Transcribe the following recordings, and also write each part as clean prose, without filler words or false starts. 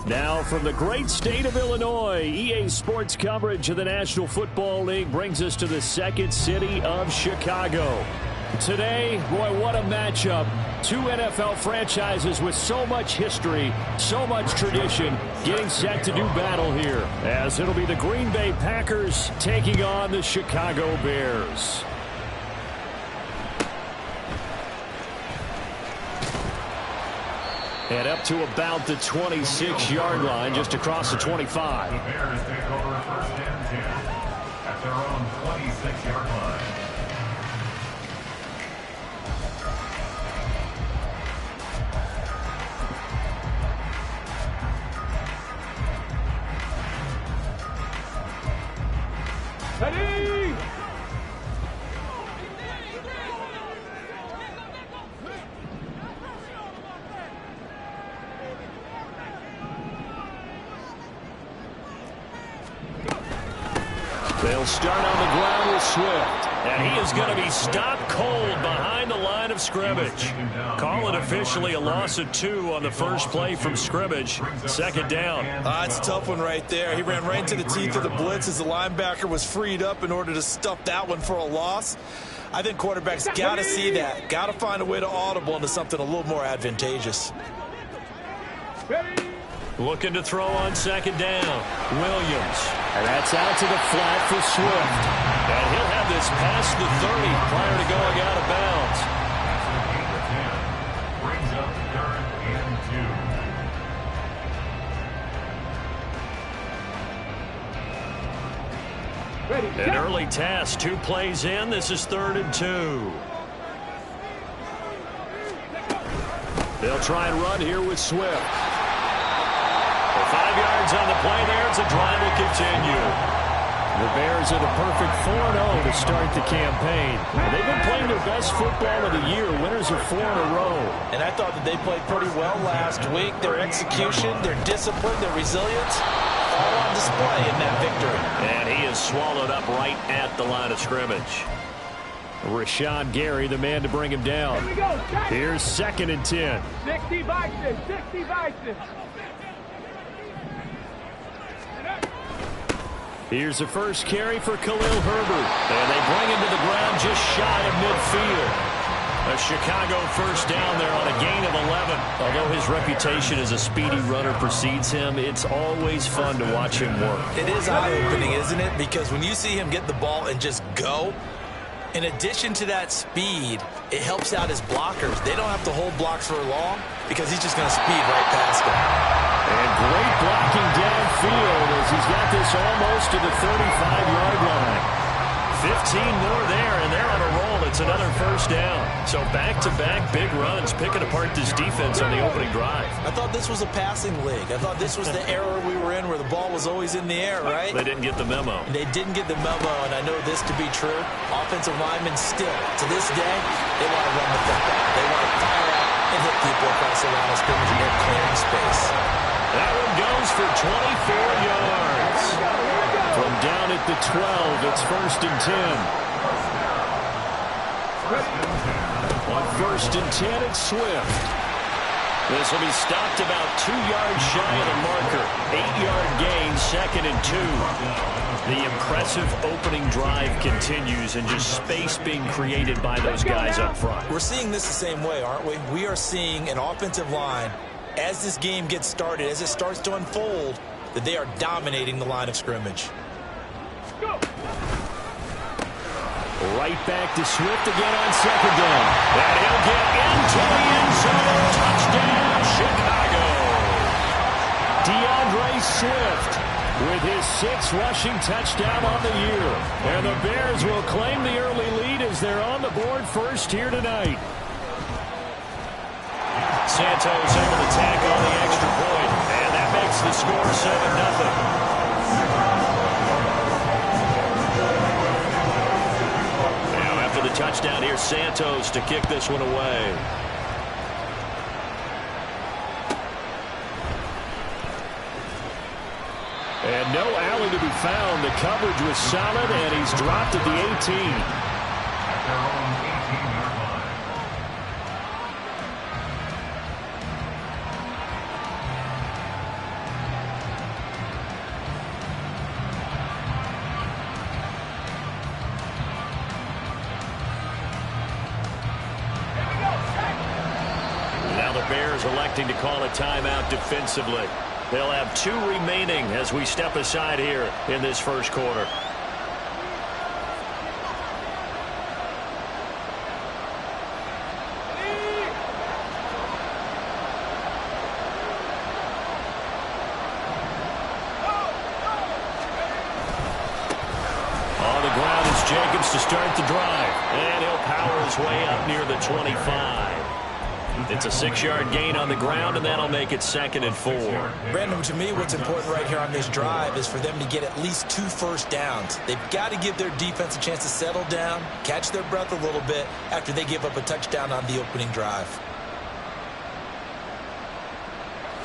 Now from the great state of Illinois, EA Sports coverage of the National Football League brings us to the second city of Chicago. Today, boy, what a matchup. Two NFL franchises with so much history, so much tradition, getting set to do battle here, as it'll be the Green Bay Packers taking on the Chicago Bears. And up to about the 26-yard line, just across the 25. The Bears take over first and 10 at their own 26-yard line. Ready! They'll start on the ground with Swift. And he is going to be stopped cold behind the line of scrimmage. Call it officially a loss of 2 on the first play from scrimmage. Second down. It's a tough one right there. He ran right into the teeth of the blitz as the linebacker was freed up in order to stuff that one for a loss. I think quarterbacks got to see that. Got to find a way to audible into something a little more advantageous. Looking to throw on second down. Williams. And that's out to the flat for Swift. And he'll have this past the 30 prior to going out of bounds. Brings up 3rd and 2. An early task, 2 plays in. This is 3rd and 2. They'll try and run here with Swift. 5 yards on the play there. It's a drive will continue. The Bears are the perfect 4-0 to start the campaign. They've been playing their best football of the year. Winners of 4 in a row. And I thought that they played pretty well last week. Their execution, their discipline, their resilience, all on display in that victory. And he is swallowed up right at the line of scrimmage. Rashawn Gary, the man to bring him down. Here we go. Here's 2nd and 10. 60 Vikings, 60 Vikings. Here's the first carry for Khalil Herbert. And they bring him to the ground just shy of midfield. A Chicago first down there on a gain of 11. Although his reputation as a speedy runner precedes him, it's always fun to watch him work. It is eye-opening, isn't it? Because when you see him get the ball and just go, in addition to that speed, it helps out his blockers. They don't have to hold blocks for long because he's just going to speed right past them. And great blocking downfield as he's got this almost to the 35-yard line. 15 more there, and they're on a roll. It's another first down. So back-to-back big runs, picking apart this defense on the opening drive. I thought this was a passing league. I thought this was the era we were in where the ball was always in the air, right? They didn't get the memo. They didn't get the memo, and I know this to be true. Offensive linemen still, to this day, they want to run the football. They want to fire out and hit people across the line of scrimmage, and they're clearing space. That one goes for 24 yards. From down at the 12, it's 1st and 10. On 1st and 10, it's Swift. This will be stopped about 2 yards shy of the marker. 8-yard gain, 2nd and 2. The impressive opening drive continues and just space being created by those guys up front. We're seeing this the same way, aren't we? We are seeing an offensive line, as this game gets started, as it starts to unfold, that they are dominating the line of scrimmage. Right back to Swift again on 2nd down. And he'll get into the end zone. Touchdown, Chicago. DeAndre Swift with his 6th rushing touchdown on the year. And the Bears will claim the early lead as they're on the board first here tonight. Santos able to tack on the extra point. And that makes the score 7-0. Touchdown here, Santos to kick this one away. And no alley to be found. The coverage was solid, and he's dropped at the 18. At their own 18-yard line. Bears electing to call a timeout defensively. They'll have 2 remaining as we step aside here in this first quarter. On the ground is Jacobs to start the drive. And he'll power his way up near the 25. It's a 6-yard gain on the ground, and that'll make it 2nd and 4. Brandon, to me, what's important right here on this drive is for them to get at least 2 first downs. They've got to give their defense a chance to settle down, catch their breath a little bit after they give up a touchdown on the opening drive.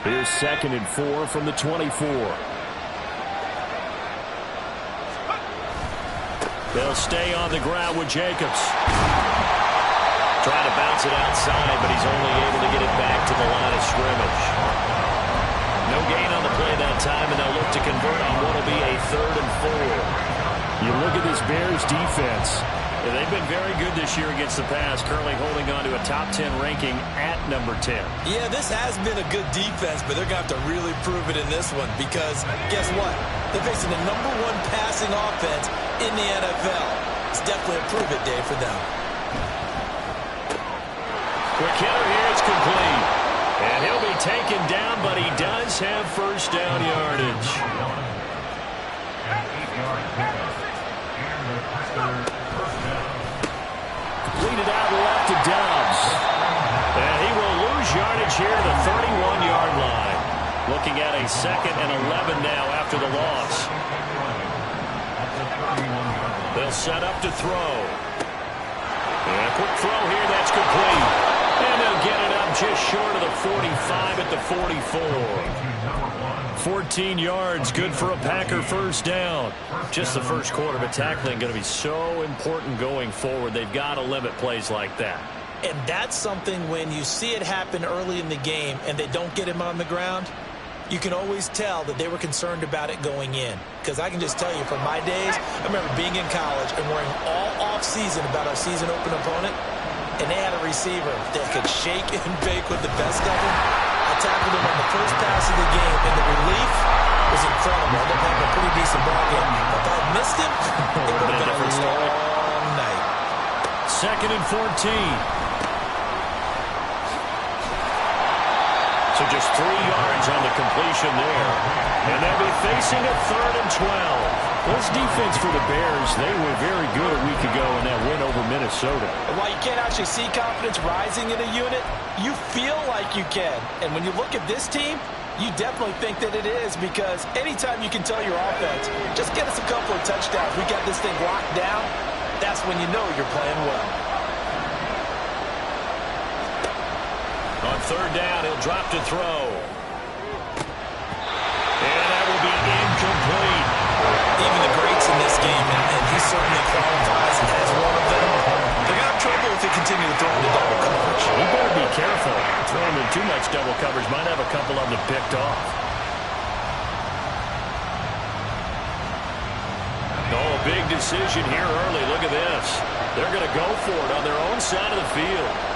Here's 2nd and 4 from the 24. They'll stay on the ground with Jacobs. Trying to bounce it outside, but he's only able to get it back to the line of scrimmage. No gain on the play that time, and they'll look to convert on what will be a 3rd and 4. You look at this Bears defense. They've been very good this year against the pass, currently holding on to a top 10 ranking at number 10. Yeah, this has been a good defense, but they're going to have to really prove it in this one because guess what? They're facing the #1 passing offense in the NFL. It's definitely a prove-it day for them. Quick hitter here, it's complete. And he'll be taken down, but he does have first down yardage. Completed out left to Dobbs. And he will lose yardage here at the 31-yard line. Looking at a 2nd and 11 now after the loss. They'll set up to throw. And a quick throw here, that's complete. And they'll get it up just short of the 45 at the 44. 14 yards, good for a Packer first down. Just the first quarter, but tackling going to be so important going forward. They've got to limit plays like that. And that's something when you see it happen early in the game and they don't get him on the ground, you can always tell that they were concerned about it going in. Because I can just tell you from my days, I remember being in college and worrying all off-season about our season open opponent. And they had a receiver that could shake and bake with the best of them. I tackled him on the first pass of the game, and the relief was incredible. I ended up having a pretty decent ball game. If I had missed him, it would have been a long night. 2nd and 14. So just 3 yards on the completion there. And they'll be facing a 3rd and 12. This defense for the Bears, they were very good a week ago in that win over Minnesota. While you can't actually see confidence rising in a unit, you feel like you can. And when you look at this team, you definitely think that it is because anytime you can tell your offense, just get us a couple of touchdowns, we got this thing locked down, that's when you know you're playing well. On 3rd down, he'll drop to throw. And that will be incomplete. Even the greats in this game, and he certainly qualifies as one of them, they're going to have trouble if they continue to throw into double coverage. He better be careful. Throwing in too much double coverage might have a couple of them picked off. Oh, a big decision here early. Look at this. They're going to go for it on their own side of the field.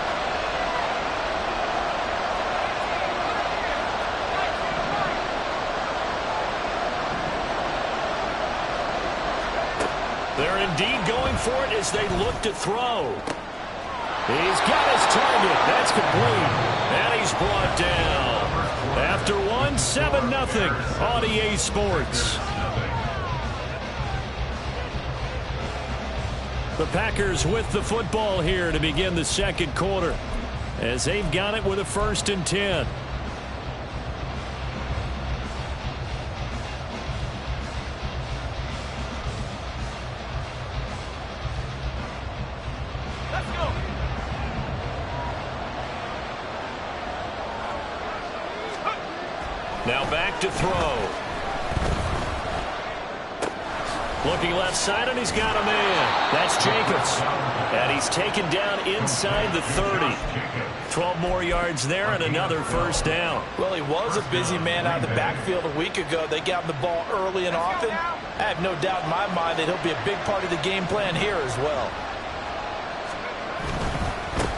They're indeed going for it as they look to throw. He's got his target. That's complete. And he's brought down. After 1, 7-0 on EA Sports. The Packers with the football here to begin the 2nd quarter as they've got it with a 1st and 10. Now back to throw. Looking left side, and he's got a man. That's Jacobs. And he's taken down inside the 30. 12 more yards there and another first down. Well, he was a busy man out of the backfield a week ago. They got him the ball early and often. I have no doubt in my mind that he'll be a big part of the game plan here as well.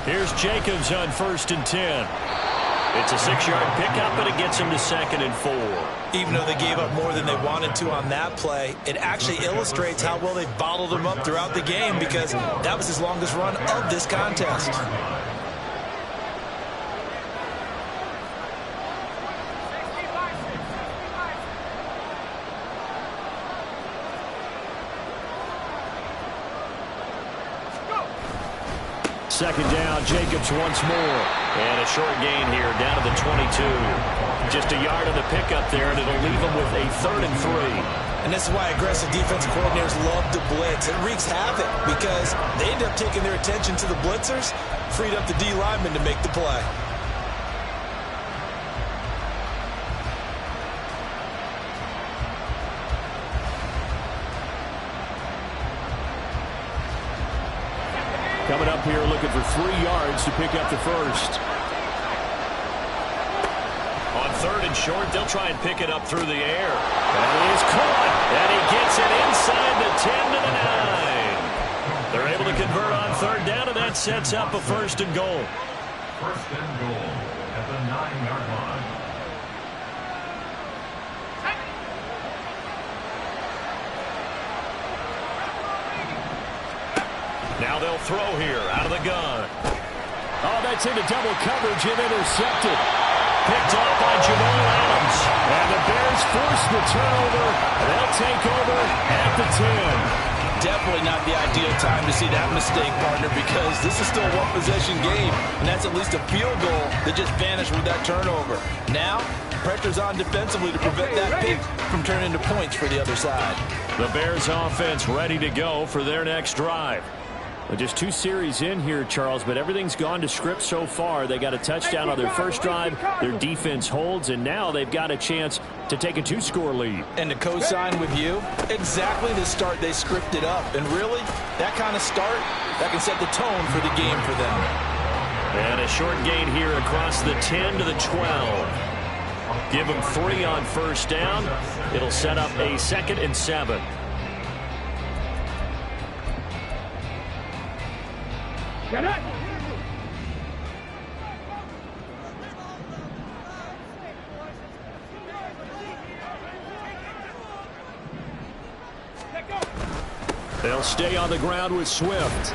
Here's Jacobs on 1st and 10. It's a 6-yard pickup, and it gets him to 2nd and 4. Even though they gave up more than they wanted to on that play, it actually illustrates how well they bottled him up throughout the game because that was his longest run of this contest. Second down, Jacobs once more. And a short gain here, down to the 22. Just a yard of the pickup there, and it'll leave them with a 3rd and 3. And this is why aggressive defensive coordinators love to blitz. It wreaks havoc because they end up taking their attention to the blitzers, freed up the D lineman to make the play. Coming up here looking for 3 yards to pick up the first. On 3rd and short, they'll try and pick it up through the air. That is caught, and he gets it inside the 10 to the 9. They're able to convert on 3rd down, and that sets up a 1st and goal. 1st and goal at the 9-yard line. Now they'll throw here out of the gun. Oh, that's into double coverage and intercepted. Picked off by Jamal Adams. And the Bears force the turnover. They'll take over at the 10. Definitely not the ideal time to see that mistake, partner, because this is still a one-possession game, and that's at least a field goal that just vanished with that turnover. Now, pressure's on defensively to prevent that pick from turning into points for the other side. The Bears offense ready to go for their next drive. Well, just 2 series in here, Charles, but everything's gone to script so far. They got a touchdown on their first drive. Their defense holds, and now they've got a chance to take a 2-score lead. And to co-sign with you, exactly the start they scripted up. And really, that kind of start, that can set the tone for the game for them. And a short gain here across the 10 to the 12. Give them 3 on 1st down. It'll set up a 2nd and 7. Get it! They'll stay on the ground with Swift.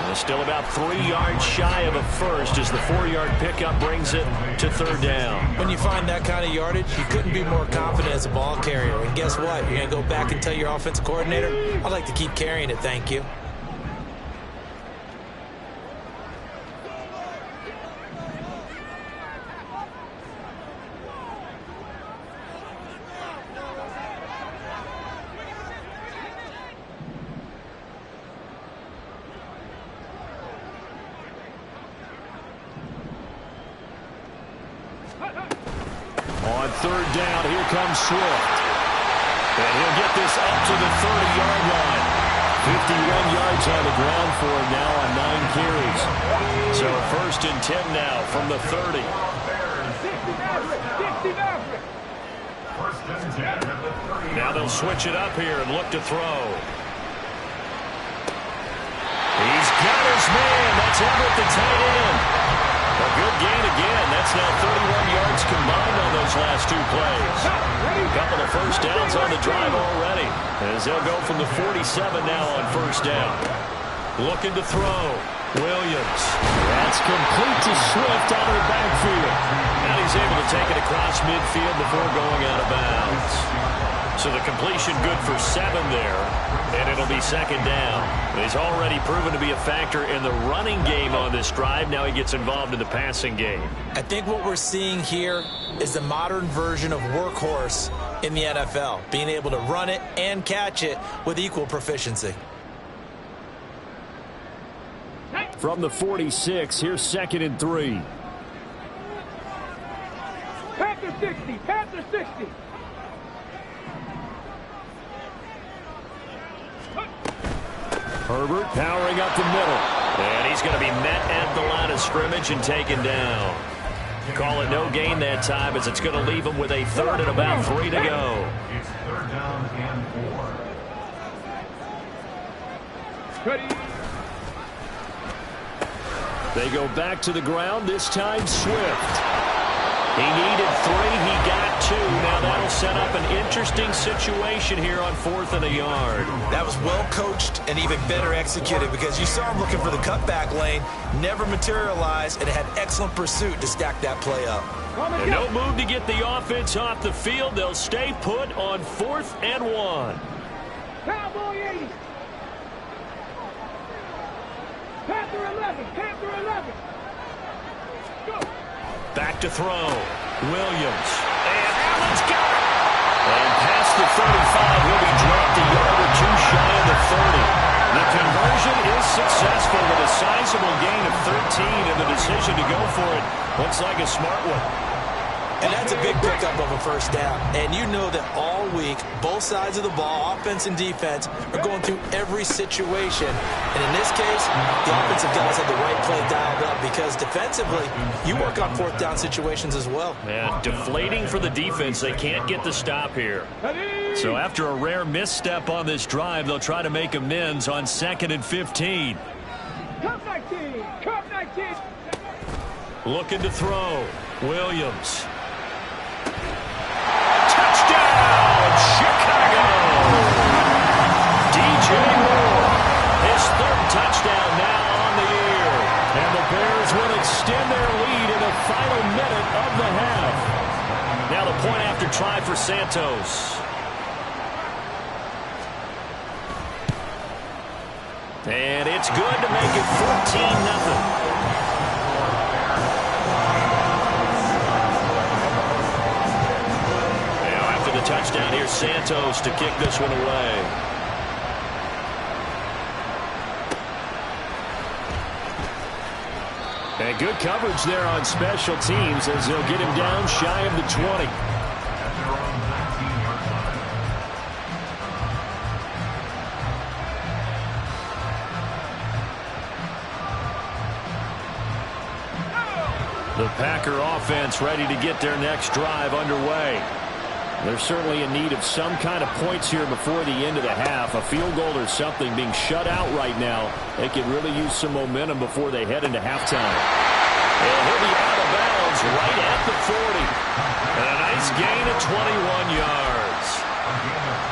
And still about 3 yards shy of a first as the 4-yard pickup brings it to 3rd down. When you find that kind of yardage, you couldn't be more confident as a ball carrier. And guess what? You're going to go back and tell your offensive coordinator, I'd like to keep carrying it, thank you. On 3rd down, here comes Swift. And he'll get this up to the 30-yard line. 51 yards on the ground for him now on 9 carries. So 1st and 10 now from the 30. 60 Maverick! 1st and 10 at the 30. Now they'll switch it up here and look to throw. He's got his man. That's Everett, the tight end. A good gain again. That's now 31 yards combined on those last 2 plays. A couple of 1st downs on the drive already. As they'll go from the 47 now on 1st down. Looking to throw. Williams. That's complete to Swift out of the backfield. And he's able to take it across midfield before going out of bounds. So the completion good for 7 there, and it'll be 2nd down. He's already proven to be a factor in the running game on this drive. Now he gets involved in the passing game. I think what we're seeing here is the modern version of workhorse in the NFL, being able to run it and catch it with equal proficiency. From the 46, here's 2nd and 3. Panther 60! Panther 60! Herbert powering up the middle. And he's going to be met at the line of scrimmage and taken down. Call it no gain that time as it's going to leave him with a 3rd and about 3 to go. It's 3rd down and 4. Ready? They go back to the ground, this time Swift. He needed 3, he got 2. Now that'll set up an interesting situation here on 4th and a yard. That was well coached and even better executed because you saw him looking for the cutback lane, never materialized, and had excellent pursuit to stack that play up. And no move to get the offense off the field. They'll stay put on 4th and 1. Cowboy 80. Panther 11. Panther 11. Go. Back to throw. Williams. And Allen's got it. And past the 35, he'll be dropped a yard or 2 shy of the 30. The conversion is successful with a sizable gain of 13, and the decision to go for it looks like a smart one. And that's a big pickup of a first down. And you know that all week, both sides of the ball, offense and defense, are going through every situation. And in this case, the offensive guys have the right play dialed up because defensively, you work on 4th down situations as well. And deflating for the defense. They can't get the stop here. So after a rare misstep on this drive, they'll try to make amends on 2nd and 15. Cup 19. Cup 19. Looking to throw. Williams. Touchdown, Chicago! DJ Moore, his 3rd touchdown now on the year. And the Bears will extend their lead in the final minute of the half. Now the point after try for Santos. And it's good to make it 14-0. Touchdown here, Santos to kick this one away. And good coverage there on special teams as they'll get him down shy of the 20. The Packer offense ready to get their next drive underway. They're certainly in need of some kind of points here before the end of the half. A field goal or something being shut out right now. They could really use some momentum before they head into halftime. And he'll be out of bounds right at the 40. And a nice gain of 21 yards.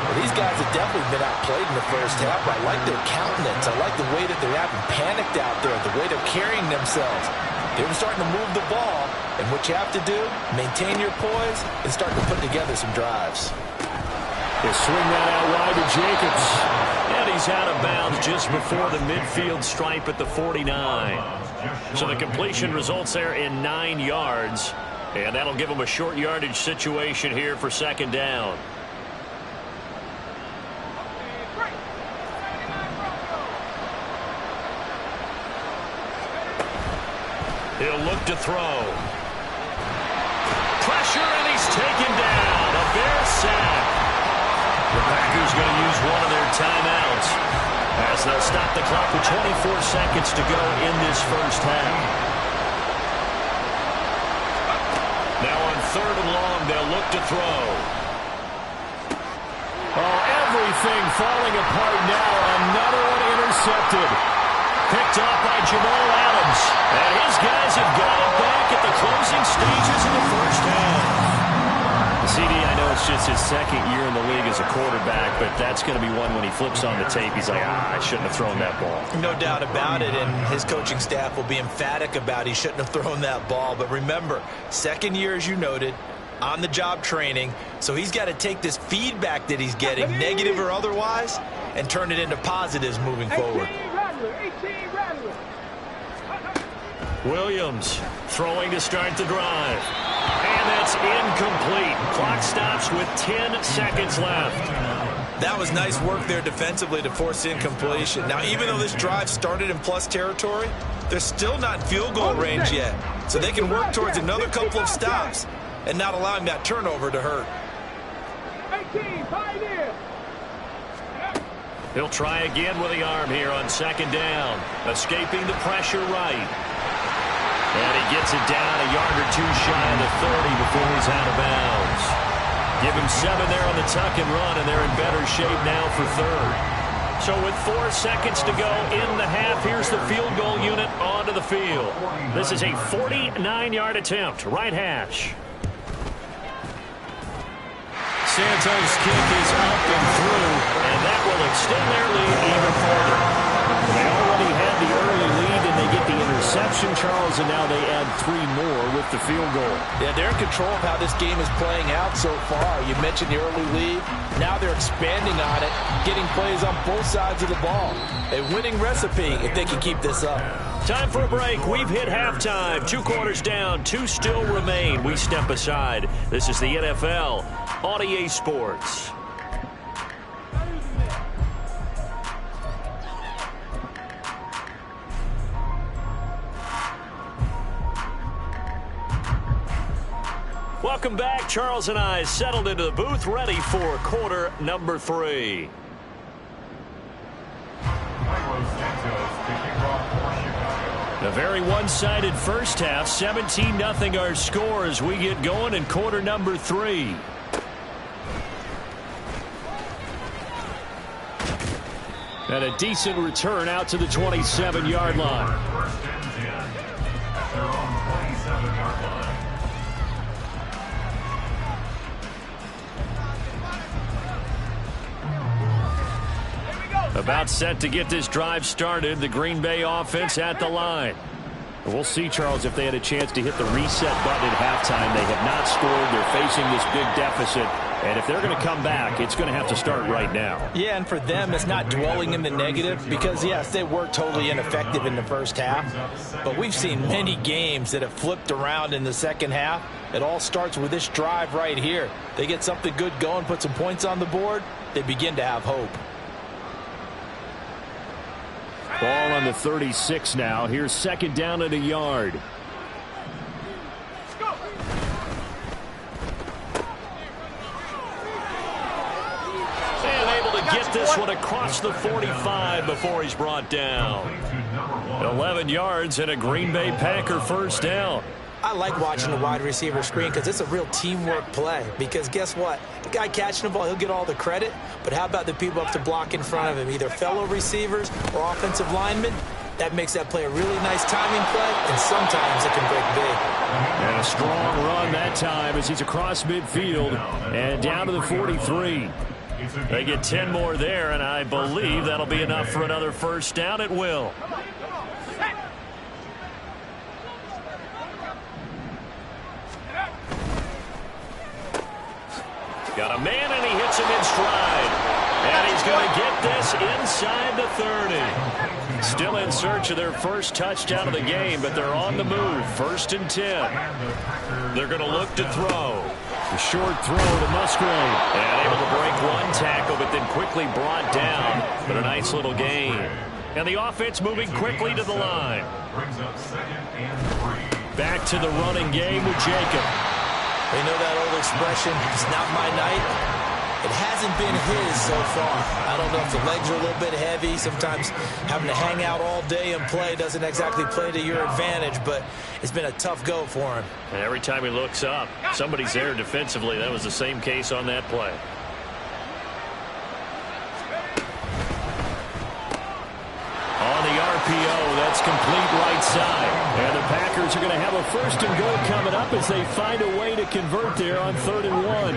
Well, these guys have definitely been outplayed in the first half. I like their countenance. I like the way that they're acting panicked out there, the way they're carrying themselves. They were starting to move the ball, and what you have to do, maintain your poise and start to put together some drives. They swing that out wide to Jacobs. And he's out of bounds just before the midfield stripe at the 49. So the completion results there in 9 yards. And that'll give them a short yardage situation here for 2nd down. He'll look to throw. Pressure, and he's taken down. A Bear sack. The Packers going to use one of their timeouts as they'll stop the clock with 24 seconds to go in this first half. Now on 3rd and long, they'll look to throw. Oh, everything falling apart now. Another one intercepted. Picked off by Jamal Adams. And his guys have got it back at the closing stages of the first half. CD, I know it's just his 2nd year in the league as a quarterback, but that's going to be one when he flips on the tape, he's like, I shouldn't have thrown that ball. No doubt about it, and his coaching staff will be emphatic about he shouldn't have thrown that ball. But remember, 2nd year, as you noted, on-the-job training, so he's got to take this feedback that he's getting, negative or otherwise, and turn it into positives moving forward. 18 Rattler. Williams throwing to start the drive. And that's incomplete. Clock stops with 10 seconds left. That was nice work there defensively to force incompletion. Now, even though this drive started in plus territory, they're still not in field goal range yet. So they can work towards another couple of stops and not allowing that turnover to hurt. 18, Pioneer. He'll try again with the arm here on 2nd down. Escaping the pressure right. And he gets it down a yard or 2 shy of the 30 before he's out of bounds. Give him 7 there on the tuck and run, and they're in better shape now for 3rd. So with 4 seconds to go in the half, here's the field goal unit onto the field. This is a 49-yard attempt, right hash. Santos' kick is up and through, and that will extend their lead even further. They already had the early lead, and they get the interception, Charles, and now they add 3 more with the field goal. Yeah, they're in control of how this game is playing out so far. You mentioned the early lead. Now they're expanding on it, getting plays on both sides of the ball. A winning recipe if they can keep this up. Time for a break. We've hit halftime. 2 quarters down, 2 still remain. We step aside. This is the NFL on EA Sports. Welcome back. Charles and I settled into the booth, ready for quarter number 3. A very one-sided first half. 17-0 our score as we get going in quarter number 3. And a decent return out to the 27-yard line. First and 10 at their own 27-yard line. About set to get this drive started. The Green Bay offense at the line. We'll see, Charles, if they had a chance to hit the reset button at halftime. They have not scored. They're facing this big deficit. And if they're going to come back, it's going to have to start right now. Yeah, and for them, it's not dwelling in the negative because, yes, they were totally ineffective in the first half. But we've seen many games that have flipped around in the second half. It all starts with this drive right here. They get something good going, put some points on the board, they begin to have hope. Ball on the 36 now. Here's second down and a yard. And able to get this one across the 45 before he's brought down. 11 yards and a Green Bay Packer first down. I like watching the wide receiver screen because it's a real teamwork play. Because guess what? The guy catching the ball, he'll get all the credit. But how about the people up to block in front of him, either fellow receivers or offensive linemen? That makes that play a really nice timing play, and sometimes it can break big. And a strong run that time as he's across midfield and down to the 43. They get 10 more there, and I believe that'll be enough for another first down. It will. Got a man, and he hits him in stride. And he's going to get this inside the 30. Still in search of their first touchdown of the game, but they're on the move. First and 10. They're going to look to throw. A short throw to Musgrave. And able to break one tackle, but then quickly brought down. But a nice little gain. And the offense moving quickly to the line. Back to the running game with Jacob. They know that old expression, it's not my night. It hasn't been his so far. I don't know if the legs are a little bit heavy. Sometimes having to hang out all day and play doesn't exactly play to your advantage, but it's been a tough go for him. And every time he looks up, somebody's there defensively. That was the same case on that play. On the RPO, that's complete right side. And the Packers are going to have a first and goal coming up as they find a way to convert there on 3rd and 1.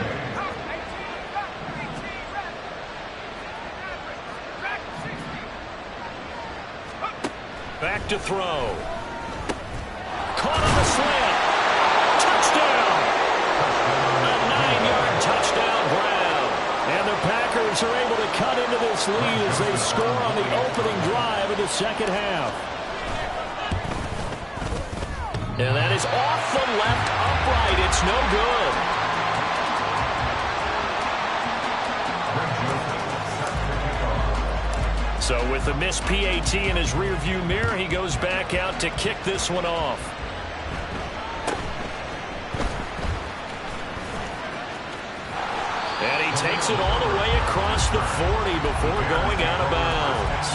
Back to throw. Caught on the slant. Touchdown. A 9-yard touchdown grab. And the Packers are able to cut into this lead as they score on the opening drive of the second half. And that is off the left upright. It's no good. So with a missed PAT in his rearview mirror, he goes back out to kick this one off. And he takes it all the way across the 40 before going out of bounds.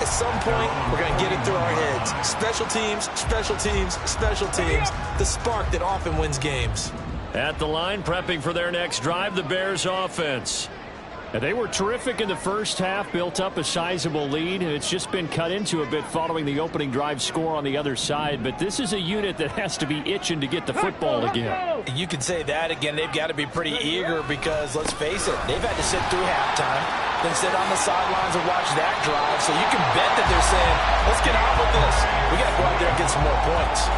At some point, we're going to get it through our heads. Special teams, special teams, special teams. The spark that often wins games. At the line, prepping for their next drive, the Bears offense. They were terrific in the first half, built up a sizable lead, and it's just been cut into a bit following the opening drive score on the other side. But this is a unit that has to be itching to get the football again. You can say that again. They've got to be pretty eager because, let's face it, they've had to sit through halftime, then sit on the sidelines and watch that drive. So you can bet that they're saying, let's get on with this. We got to go out there and get some more points.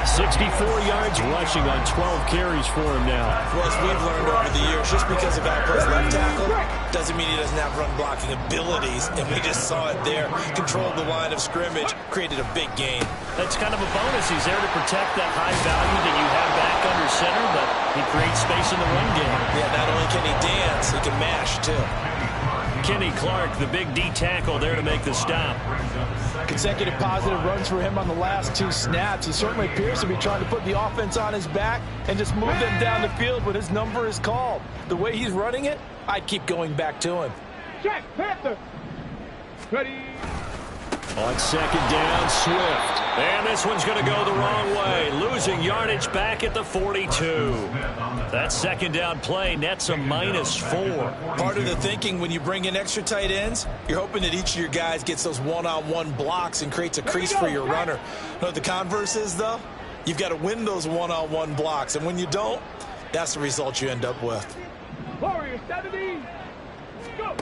64 yards rushing on 12 carries for him now. Well, as we've learned over the years, just because a guy plays left tackle doesn't mean he doesn't have run-blocking abilities, and we just saw it there. Controlled the line of scrimmage, created a big gain. That's kind of a bonus. He's there to protect that high value that you have back under center, but he creates space in the run game. Yeah, not only can he dance, he can mash, too. Kenny Clark, the big D tackle, there to make the stop. Consecutive positive runs for him on the last 2 snaps. He certainly appears to be trying to put the offense on his back and just move them down the field when his number is called. The way he's running it, I'd keep going back to him. Check, Panther. Ready. On second down, Swift. And this one's going to go the wrong way. Losing yardage back at the 42. That second down play nets a -4. Part of the thinking when you bring in extra tight ends, you're hoping that each of your guys gets those one-on-one blocks and creates a crease for your runner. You know what the converse is, though? You've got to win those one-on-one blocks, and when you don't, that's the result you end up with. Warrior 70. Go.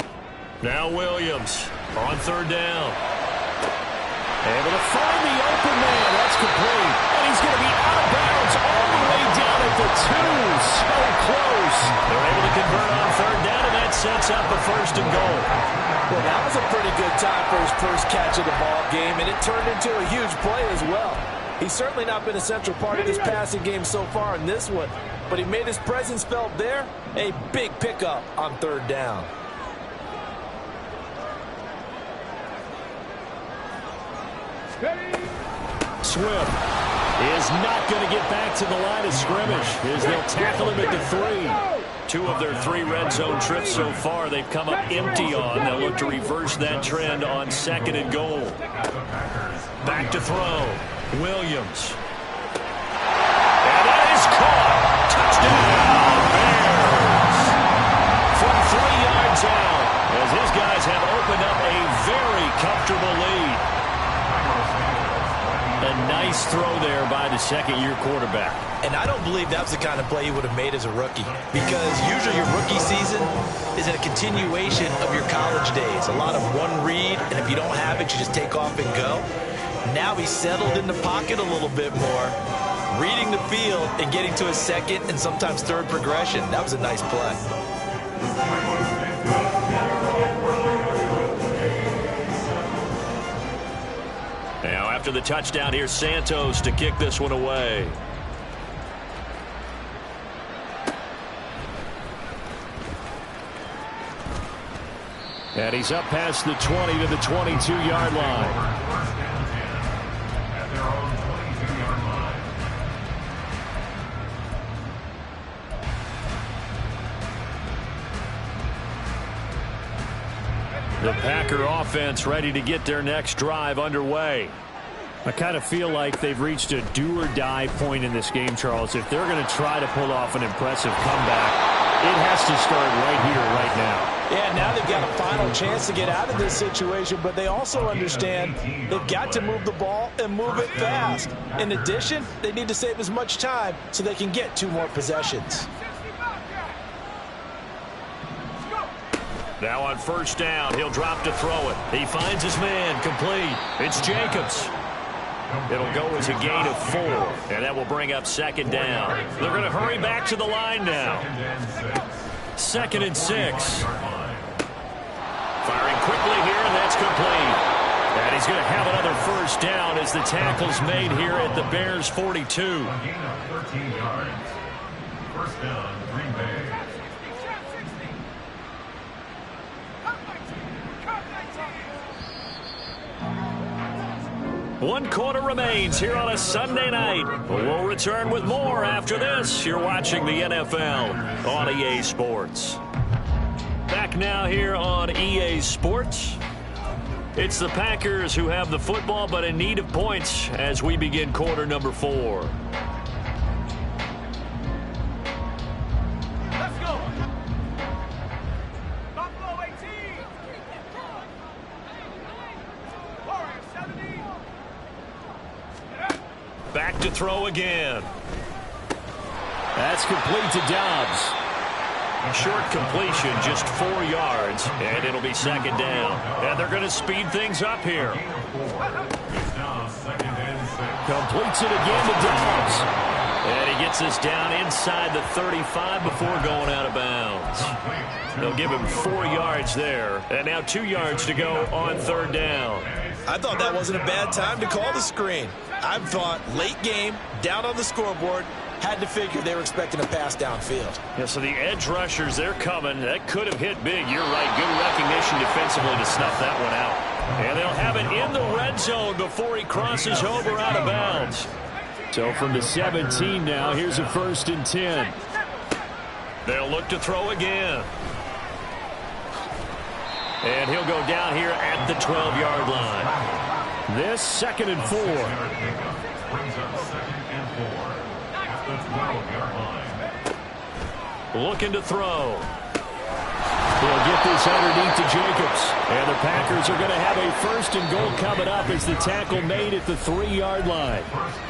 Now Williams on third down. Able to find the open man. That's complete. And he's going to be out of bounds all the way down at the 2. So close. They're able to convert on third down, and that sets up a 1st and goal. Well, that was a pretty good time for his first catch of the ball game, and it turned into a huge play as well. He's certainly not been a central part of this passing game so far in this one, but he made his presence felt there. A big pickup on third down. Swift is not going to get back to the line of scrimmage as they'll tackle him at the 3. 2 of their 3 red zone trips so far they've come up empty on. They'll look to reverse that trend on 2nd and goal. Back to throw. Williams. And that is caught. Touchdown, Bears. From 3 yards out, as his guys have opened up a very comfortable lead. A nice throw there by the second-year quarterback. And I don't believe that was the kind of play he would have made as a rookie, because usually your rookie season is a continuation of your college days. A lot of one read, and if you don't have it, you just take off and go. Now he's settled in the pocket a little bit more, reading the field and getting to his second and sometimes third progression. That was a nice play. Now after the touchdown, here's Santos to kick this one away. And he's up past the 20 to the 22-yard line. At their own 22-yard line. The Packer offense ready to get their next drive underway. I kind of feel like they've reached a do-or-die point in this game, Charles. If they're going to try to pull off an impressive comeback, it has to start right here, right now. Yeah, now they've got a final chance to get out of this situation, but they also understand they've got to move the ball and move it fast. In addition, they need to save as much time so they can get 2 more possessions. Now on first down, he'll drop to throw it. He finds his man, complete. It's Jacobs. It'll go as a gain of 4, and that will bring up second down. They're going to hurry back to the line now. 2nd and 6. Firing quickly here, and that's complete. And he's going to have another first down as the tackle's made here at the Bears' 42. A gain of 13 yards. First down, Green Bay. One quarter remains here on a Sunday night. We'll return with more after this. You're watching the NFL on EA Sports. Back now here on EA Sports. It's the Packers who have the football but in need of points as we begin quarter number 4. Let's go. Stop to throw again. That's complete to Dobbs. Short completion, just 4 yards, and it'll be second down. And they're going to speed things up here. Completes it again to Dobbs. And he gets this down inside the 35 before going out of bounds. They'll give him 4 yards there. And now 2 yards to go on third down. I thought that wasn't a bad time to call the screen. I thought late game, down on the scoreboard, had to figure they were expecting a pass downfield. Yeah, so the edge rushers, they're coming. That could have hit big. You're right. Good recognition defensively to snuff that one out. And they'll have it in the red zone before he crosses over out of bounds. So from the 17 now, here's a 1st and 10. They'll look to throw again. And he'll go down here at the 12-yard line. This 2nd and 4. Brings up 2nd and 4 at the 12-yard line. Looking to throw. He'll get this underneath to Jacobs. And the Packers are going to have a 1st and goal coming up as the tackle made at the 3-yard line.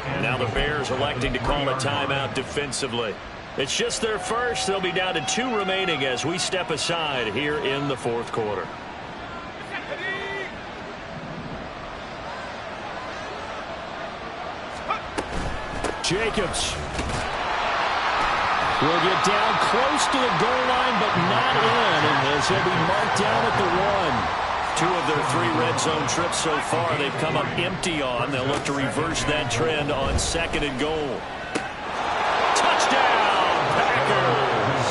And now the Bears electing to call a timeout defensively. It's just their first. They'll be down to 2 remaining as we step aside here in the 4th quarter. Jacobs will get down close to the goal line, but not in, and as he'll be marked down at the 1. 2 of their 3 red zone trips so far, they've come up empty on. They'll look to reverse that trend on 2nd and goal. Touchdown, Packers!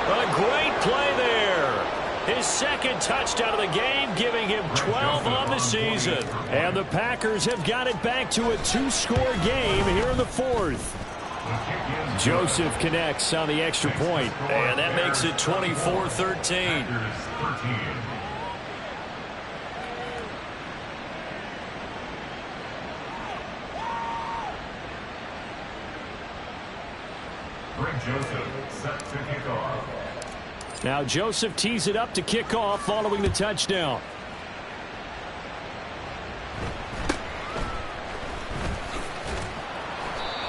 A great play there. His 2nd touchdown of the game, giving him 12 on the season. And the Packers have got it back to a 2-score game here in the 4th. Joseph connects on the extra point, and that makes it 24-13. Greg Joseph set to kick off. Now Joseph tees it up to kick off following the touchdown.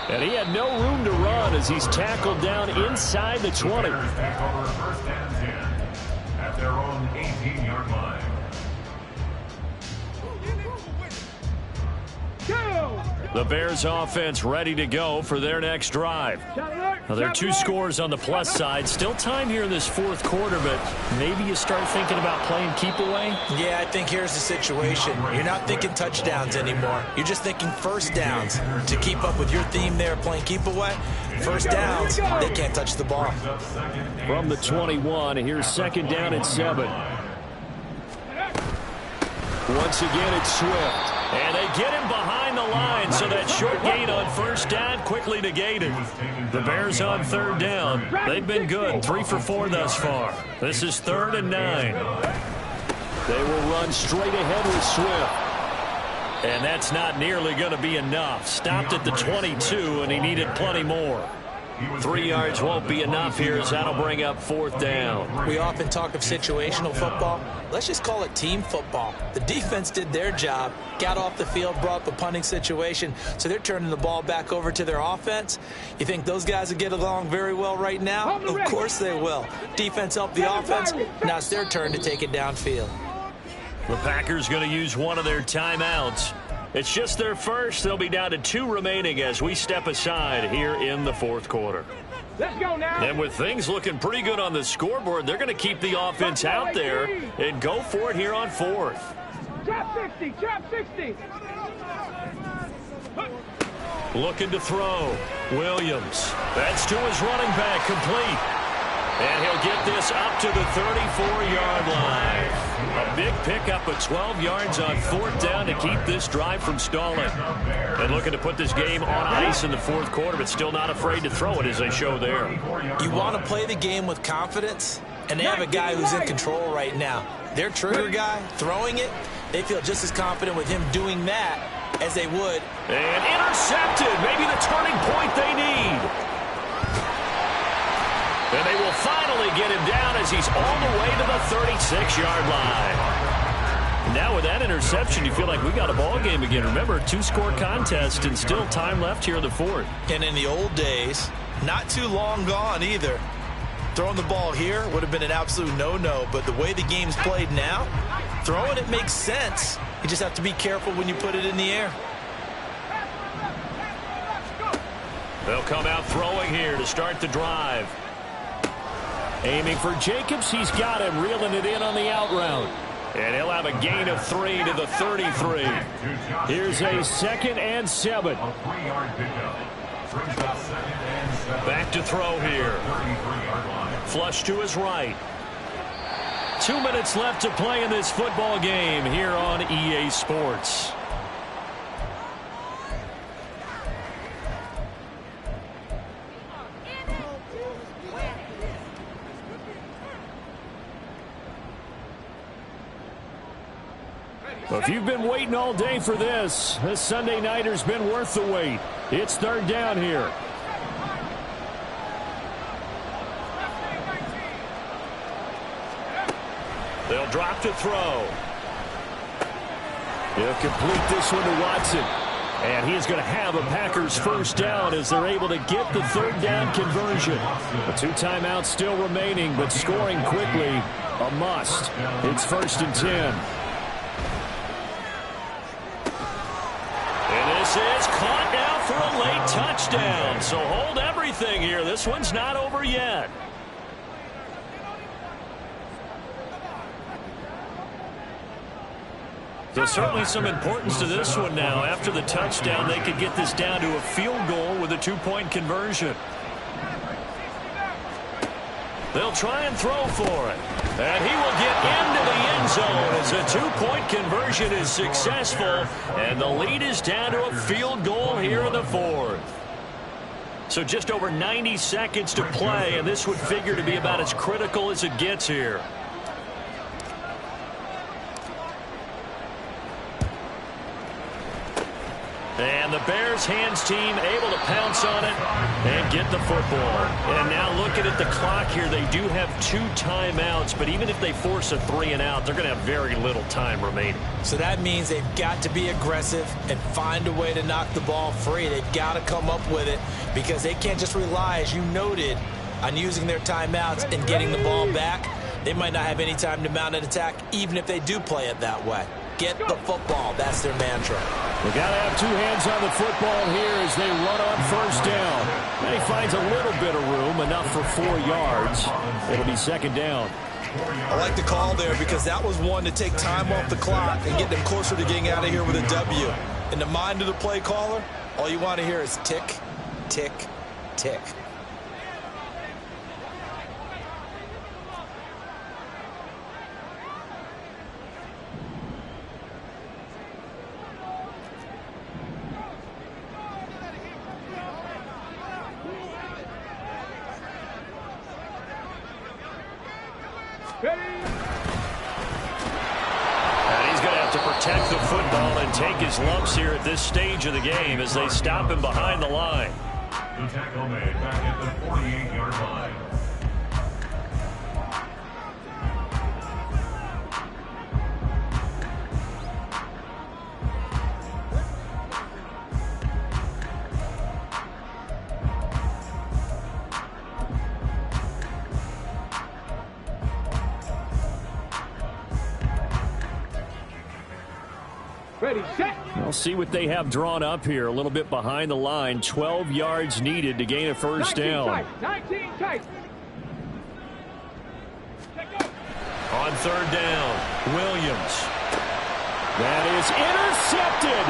And he had no room to run as he's tackled down inside the 20. Take over 1st and 10 at their own 18-yard line. The Bears offense ready to go for their next drive. Now, there are 2 scores on the plus side. Still time here in this 4th quarter, but maybe you start thinking about playing keep away? Yeah, I think here's the situation. You're not thinking touchdowns anymore. You're just thinking 1st downs. To keep up with your theme there, playing keep away, 1st downs, they can't touch the ball. From the 21, here's 2nd down and 7. Once again, it's Swift. And they get him behind the line, so that short gain on 1st down quickly negated. The Bears on 3rd down. They've been good, 3 for 4 thus far. This is 3rd and 9. They will run straight ahead with Swift. And that's not nearly going to be enough. Stopped at the 22, and he needed plenty more. 3 yards won't be enough here as that'll bring up 4th down. We often talk of situational football. Let's just call it team football. The defense did their job, got off the field, brought up a punting situation, so they're turning the ball back over to their offense. You think those guys will get along very well right now? Of course they will. Defense helped the offense. Now it's their turn to take it downfield. The Packers going to use one of their timeouts. It's just their first. They'll be down to 2 remaining as we step aside here in the 4th quarter. Let's go now. And with things looking pretty good on the scoreboard, they're going to keep the offense out there and go for it here on 4th. Chop 60, chop 60. Looking to throw. Williams. That's to his running back, complete. And he'll get this up to the 34-yard line. A big pickup of 12 yards on 4th down to keep this drive from stalling. And looking to put this game on ice in the 4th quarter, but still not afraid to throw it as they show there. You want to play the game with confidence, and they have a guy who's in control right now. Their trigger guy, throwing it, they feel just as confident with him doing that as they would. And intercepted, maybe the turning point they need. And they will finally get him down as he's all the way to the 36-yard line. Now with that interception, you feel like we got a ball game again. Remember, 2-score contest and still time left here in the fourth. And in the old days, not too long gone either, throwing the ball here would have been an absolute no-no. But the way the game's played now, throwing it makes sense. You just have to be careful when you put it in the air. They'll come out throwing here to start the drive. Aiming for Jacobs. He's got him, reeling it in on the out route. And he'll have a gain of 3 to the 33. Here's a 2nd and 7. Back to throw here. Flush to his right. 2 minutes left to play in this football game here on EA Sports. If you've been waiting all day for this Sunday nighter's been worth the wait. It's 3rd down here. They'll drop to throw. He'll complete this one to Watson. And he is going to have a Packers first down as they're able to get the 3rd down conversion. The 2 timeouts still remaining, but scoring quickly a must. It's 1st and 10. This is caught now for a late touchdown. So hold everything here. This one's not over yet. So certainly some importance to this one now. After the touchdown, they could get this down to a field goal with a 2-point conversion. They'll try and throw for it. And he will get into the end zone as a 2-point conversion is successful. And the lead is down to a field goal here in the 4th. So just over 90 seconds to play, and this would figure to be about as critical as it gets here. And the Bears hands team able to pounce on it and get the football. And now looking at the clock here, they do have 2 timeouts, but even if they force a 3 and out, they're going to have very little time remaining. So that means they've got to be aggressive and find a way to knock the ball free. They've got to come up with it because they can't just rely, as you noted, on using their timeouts and getting the ball back. They might not have any time to mount an attack, even if they do play it that way. Get the football. That's their mantra. They got to have 2 hands on the football here as they run on first down. And he finds a little bit of room, enough for 4 yards. It'll be 2nd down. I like the call there because that was one to take time off the clock and get them closer to getting out of here with a W. In the mind of the play caller, all you want to hear is tick, tick, tick. And he's going to have to protect the football and take his lumps here at this stage of the game as they stop him behind the line. The tackle made back at the 48-yard line. Ready, set. We'll see what they have drawn up here. A little bit behind the line. 12 yards needed to gain a first down. 19 tight. On 3rd down, Williams. That is intercepted.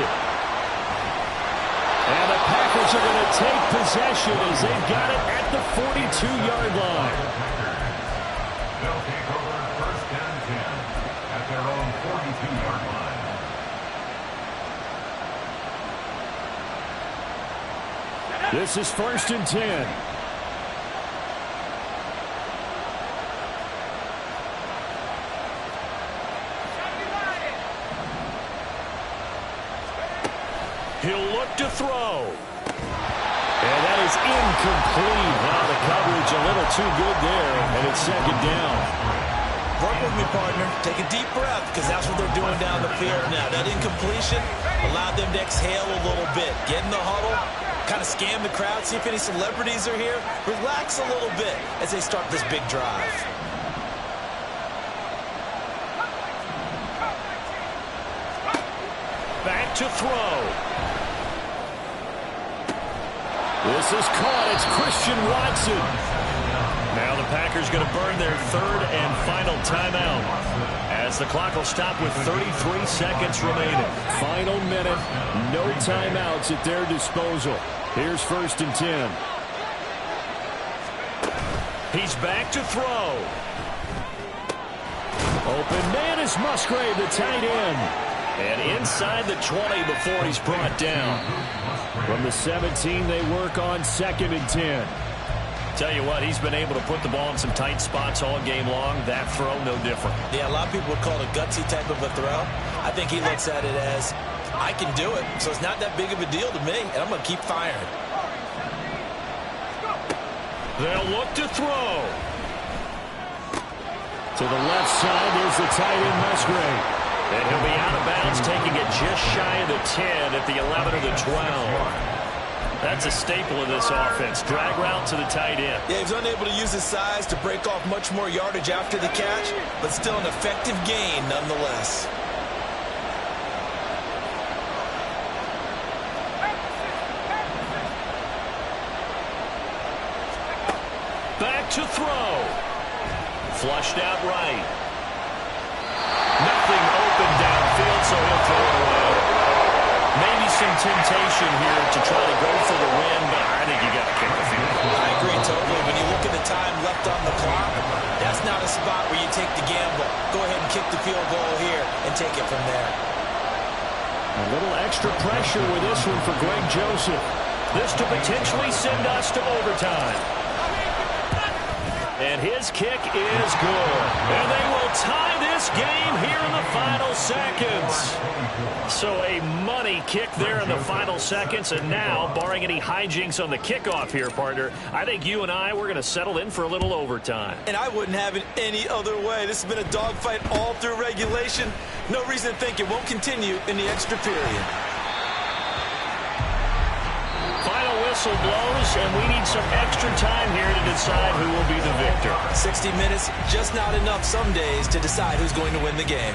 And the Packers are going to take possession as they've got it at the 42-yard line. They'll take over 1st and 10 at their own 42-yard line. This is 1st and 10. He'll look to throw. And that is incomplete. Now the coverage a little too good there, and it's 2nd down. Work with me, partner. Take a deep breath, because that's what they're doing down the field now. That incompletion allowed them to exhale a little bit. Get in the huddle, kind of scan the crowd, see if any celebrities are here. Relax a little bit as they start this big drive. Back to throw. This is caught. It's Christian Watson. Now the Packers going to burn their third and final timeout as the clock will stop with 33 seconds remaining. Final minute, no timeouts at their disposal. Here's 1st and 10. He's back to throw. Open man is Musgrave, the tight end. And inside the 20 before he's brought down. From the 17, they work on 2nd and 10. Tell you what, he's been able to put the ball in some tight spots all game long. That throw, no different. Yeah, a lot of people would call it a gutsy type of a throw. I think he looks at it as, I can do it, so it's not that big of a deal to me, and I'm going to keep firing. They'll look to throw. To the left side, there's the tight end, Musgrave. And he'll be out of bounds, taking it just shy of the 10 at the 11 or the 12. That's a staple of this offense. Drag route to the tight end. Yeah, he's unable to use his size to break off much more yardage after the catch, but still an effective gain nonetheless. Back to throw. Flushed out right. Nothing open downfield, so he'll throw it away. Maybe some temptation here to try to go for the win, but I think you got to kick the field goal. I agree totally. When you look at the time left on the clock, that's not a spot where you take the gamble. Go ahead and kick the field goal here and take it from there. A little extra pressure with this one for Greg Joseph. This to potentially send us to overtime. And his kick is good. And they will tie this game here in the final seconds. So a money kick there in the final seconds. And now, barring any hijinks on the kickoff here, partner, I think you and we're going to settle in for a little overtime. And I wouldn't have it any other way. This has been a dogfight all through regulation. No reason to think it won't continue in the extra period. Final whistle blows, and we need some extra time here to decide who will be the victor. 60 minutes, just not enough some days to decide who's going to win the game.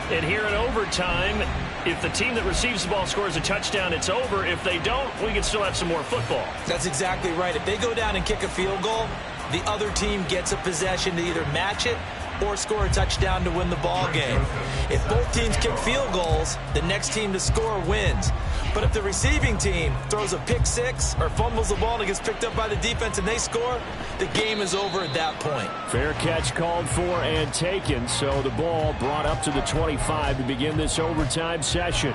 And here in overtime, if the team that receives the ball scores a touchdown, it's over. If they don't, we can still have some more football. That's exactly right. If they go down and kick a field goal, the other team gets a possession to either match it or score a touchdown to win the ball game. If both teams kick field goals, the next team to score wins. But if the receiving team throws a pick six or fumbles the ball and it gets picked up by the defense and they score, the game is over at that point. Fair catch called for and taken, so the ball brought up to the 25 to begin this overtime session.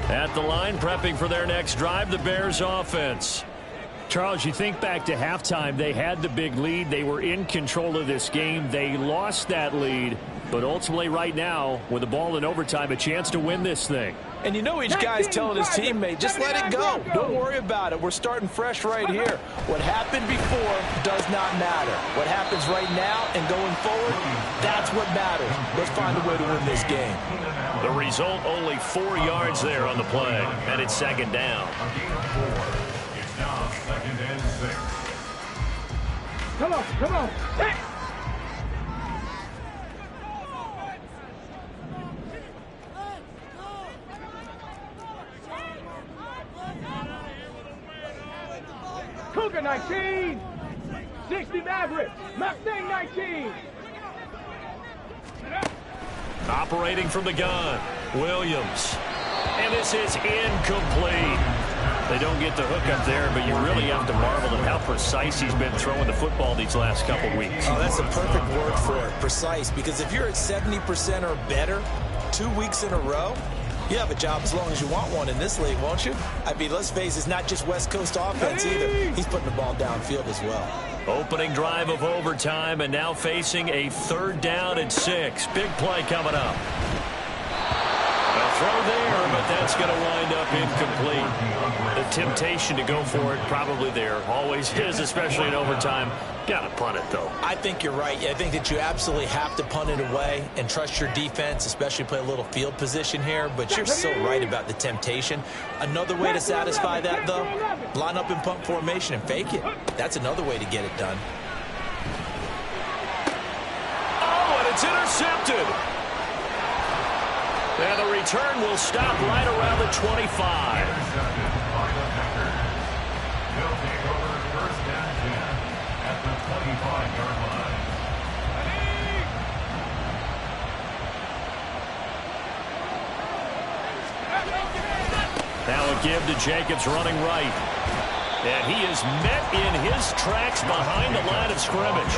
At the line, prepping for their next drive, the Bears offense. Charles, you think back to halftime, they had the big lead. They were in control of this game. They lost that lead, but ultimately right now, with the ball in overtime, a chance to win this thing. And you know each guy's telling his teammate, just let it go. Don't worry about it. We're starting fresh right here. What happened before does not matter. What happens right now and going forward, that's what matters. Let's find a way to win this game. The result, only 4 yards there on the play, and it's second down. It's now 2nd and 6. Come on, come on. Hey. Cougar 19, 60 Mavericks, Mustang 19. Operating from the gun, Williams. And this is incomplete. They don't get the hook up there, but you really have to marvel at how precise he's been throwing the football these last couple weeks. Oh, that's a perfect word for it, precise, because if you're at 70% or better 2 weeks in a row, you have a job as long as you want one in this league, won't you? I mean, let's face it, it's not just West Coast offense either. He's putting the ball downfield as well. Opening drive of overtime, and now facing a 3rd down and 6. Big play coming up. A throw there, but that's going to wind up incomplete. The temptation to go for it probably there. Always is, especially in overtime. Got to punt it, though. I think you're right. I think that you absolutely have to punt it away and trust your defense, especially play a little field position here. But you're so right about the temptation. Another way to satisfy that, though, line up in punt formation and fake it. That's another way to get it done. Oh, and it's intercepted. And the return will stop right around the 25. Intercepted by the Packers. They'll take over first and 10 at the 25-yard line. Now a give to Jacobs running right. And he is met in his tracks behind the line of scrimmage.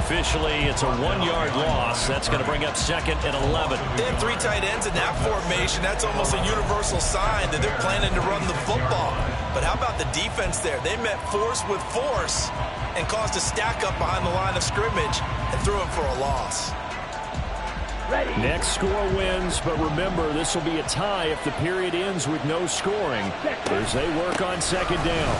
Officially, it's a 1-yard loss. That's going to bring up second and 11. They have 3 tight ends in that formation. That's almost a universal sign that they're planning to run the football. But how about the defense there? They met force with force and caused a stack up behind the line of scrimmage and threw him for a loss. Next score wins, but remember, this will be a tie if the period ends with no scoring as they work on second down.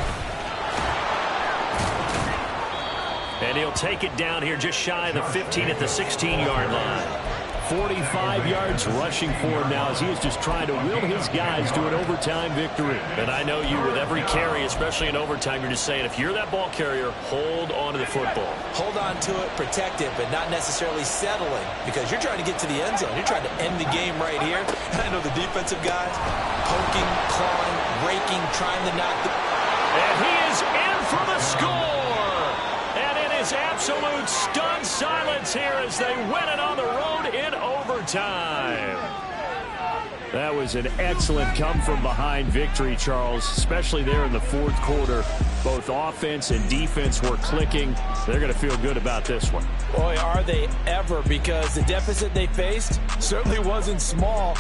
And he'll take it down here just shy of the 15 at the 16-yard line. 45 yards rushing for him now as he is just trying to will his guys to an overtime victory. And I know you, with every carry, especially in overtime, you're just saying, if you're that ball carrier, hold on to the football. Hold on to it, protect it, but not necessarily settling, because you're trying to get to the end zone. You're trying to end the game right here. And I know the defensive guys poking, clawing, raking, trying to knock the... And he is in for the score! And it is absolute stunned silence here as they win it on the road in overtime. That was an excellent come-from-behind victory, Charles, especially there in the fourth quarter. Both offense and defense were clicking. They're going to feel good about this one. Boy, are they ever, because the deficit they faced certainly wasn't small.